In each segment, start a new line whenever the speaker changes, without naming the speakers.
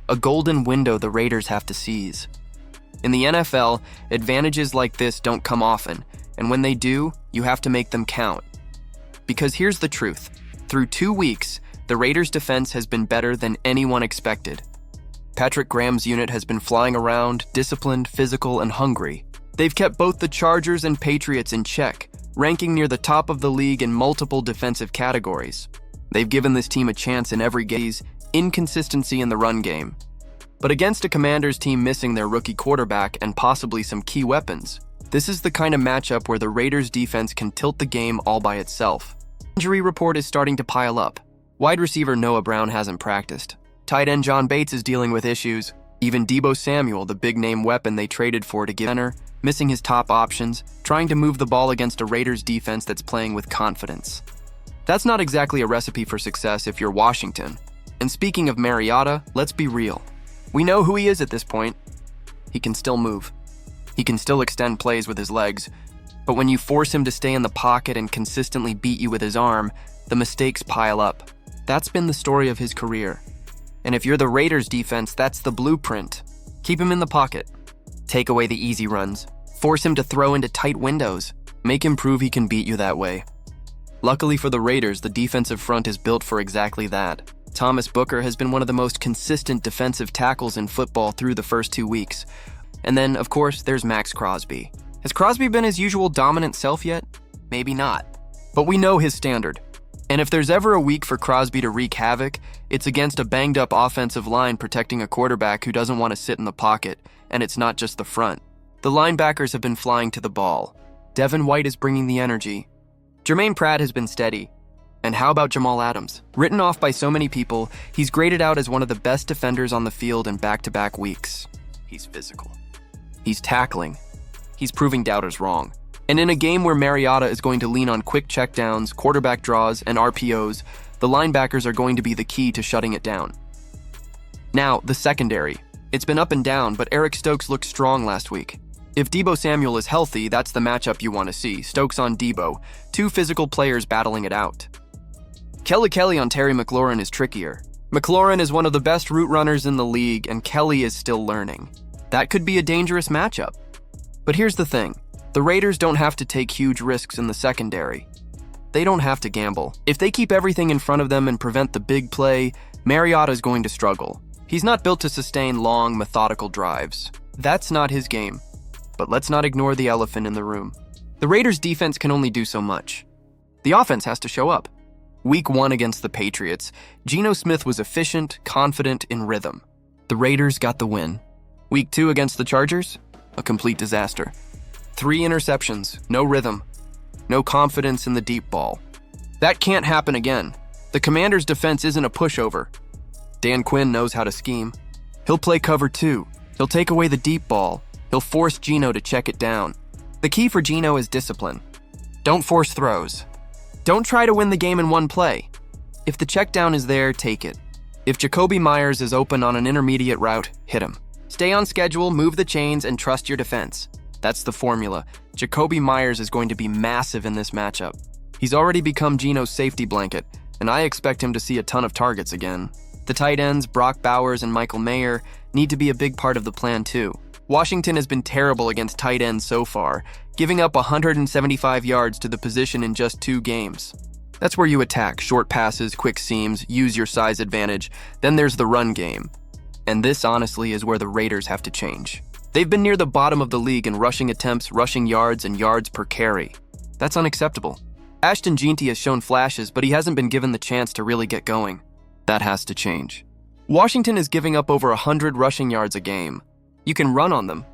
a golden window the Raiders have to seize. In the NFL, advantages like this don't come often, and when they do, you have to make them count. Because here's the truth. Through 2 weeks, the Raiders' defense has been better than anyone expected. Patrick Graham's unit has been flying around, disciplined, physical, and hungry. They've kept both the Chargers and Patriots in check, ranking near the top of the league in multiple defensive categories. They've given this team a chance in every game, inconsistency in the run game. But against a Commanders team missing their rookie quarterback and possibly some key weapons, this is the kind of matchup where the Raiders' defense can tilt the game all by itself. Injury report is starting to pile up. Wide receiver Noah Brown hasn't practiced. Tight end John Bates is dealing with issues. Even Deebo Samuel, the big-name weapon they traded for to give center, missing his top options, trying to move the ball against a Raiders defense that's playing with confidence. That's not exactly a recipe for success if you're Washington. And speaking of Mariota, let's be real. We know who he is at this point. He can still move. He can still extend plays with his legs. But when you force him to stay in the pocket and consistently beat you with his arm, the mistakes pile up. That's been the story of his career. And if you're the Raiders defense, that's the blueprint. Keep him in the pocket. Take away the easy runs. Force him to throw into tight windows. Make him prove he can beat you that way. Luckily for the Raiders, the defensive front is built for exactly that. Thomas Booker has been one of the most consistent defensive tackles in football through the first 2 weeks. And then, of course, there's Max Crosby. Has Crosby been his usual dominant self yet? Maybe not. But we know his standard. And if there's ever a week for Crosby to wreak havoc, it's against a banged-up offensive line protecting a quarterback who doesn't want to sit in the pocket, and it's not just the front. The linebackers have been flying to the ball. Devin White is bringing the energy. Jermaine Pratt has been steady. And how about Jamal Adams? Written off by so many people, he's graded out as one of the best defenders on the field in back-to-back weeks. He's physical. He's tackling. He's proving doubters wrong. And in a game where Mariota is going to lean on quick checkdowns, quarterback draws, and RPOs, the linebackers are going to be the key to shutting it down. Now, the secondary. It's been up and down, but Eric Stokes looked strong last week. If Deebo Samuel is healthy, that's the matchup you want to see. Stokes on Deebo. 2 physical players battling it out. Kelly on Terry McLaurin is trickier. McLaurin is one of the best route runners in the league, and Kelly is still learning. That could be a dangerous matchup. But here's the thing. The Raiders don't have to take huge risks in the secondary. They don't have to gamble. If they keep everything in front of them and prevent the big play, Mariota is going to struggle. He's not built to sustain long, methodical drives. That's not his game. But let's not ignore the elephant in the room. The Raiders' defense can only do so much. The offense has to show up. Week 1 against the Patriots, Geno Smith was efficient, confident, in rhythm. The Raiders got the win. Week 2 against the Chargers, a complete disaster. 3 interceptions, no rhythm, no confidence in the deep ball. That can't happen again. The Commanders' defense isn't a pushover. Dan Quinn knows how to scheme. He'll play cover 2. He'll take away the deep ball. He'll force Geno to check it down. The key for Geno is discipline. Don't force throws. Don't try to win the game in one play. If the check down is there, take it. If Jacoby Myers is open on an intermediate route, hit him. Stay on schedule, move the chains, and trust your defense. That's the formula. Jacoby Myers is going to be massive in this matchup. He's already become Geno's safety blanket, and I expect him to see a ton of targets again. The tight ends, Brock Bowers and Michael Mayer, need to be a big part of the plan too. Washington has been terrible against tight ends so far, giving up 175 yards to the position in just 2 games. That's where you attack, short passes, quick seams, use your size advantage. Then there's the run game. And this, honestly, is where the Raiders have to change. They've been near the bottom of the league in rushing attempts, rushing yards, and yards per carry. That's unacceptable. Ashton Jeanty has shown flashes, but he hasn't been given the chance to really get going. That has to change. Washington is giving up over 100 rushing yards a game. You can run on them.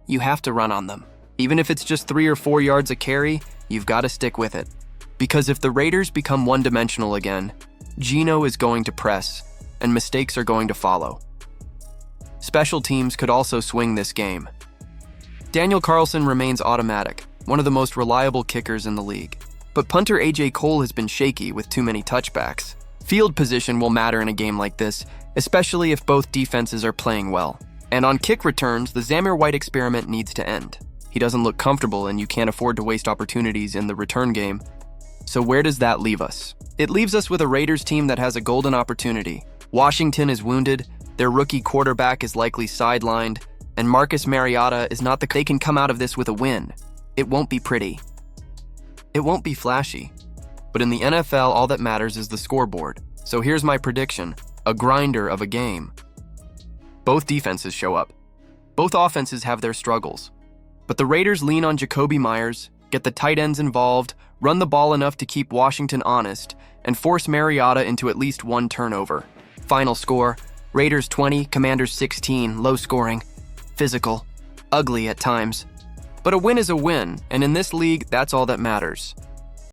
You have to run on them. Even if it's just 3 or 4 yards a carry, you've got to stick with it. Because if the Raiders become one-dimensional again, Geno is going to press, and mistakes are going to follow. Special teams could also swing this game. Daniel Carlson remains automatic, one of the most reliable kickers in the league. But punter AJ Cole has been shaky with too many touchbacks. Field position will matter in a game like this, especially if both defenses are playing well. And on kick returns, the Zamir White experiment needs to end. He doesn't look comfortable, and you can't afford to waste opportunities in the return game. So where does that leave us? It leaves us with a Raiders team that has a golden opportunity. Washington is wounded, Their rookie quarterback is likely sidelined, and Marcus Mariota is not they can come out of this with a win. It won't be pretty. It won't be flashy. But in the NFL, all that matters is the scoreboard. So here's my prediction, a grinder of a game. Both defenses show up. Both offenses have their struggles. But the Raiders lean on Jacoby Myers, get the tight ends involved, run the ball enough to keep Washington honest, and force Mariota into at least one turnover. Final score, Raiders 20, Commanders 16, low scoring, physical, ugly at times. But a win is a win, and in this league, that's all that matters.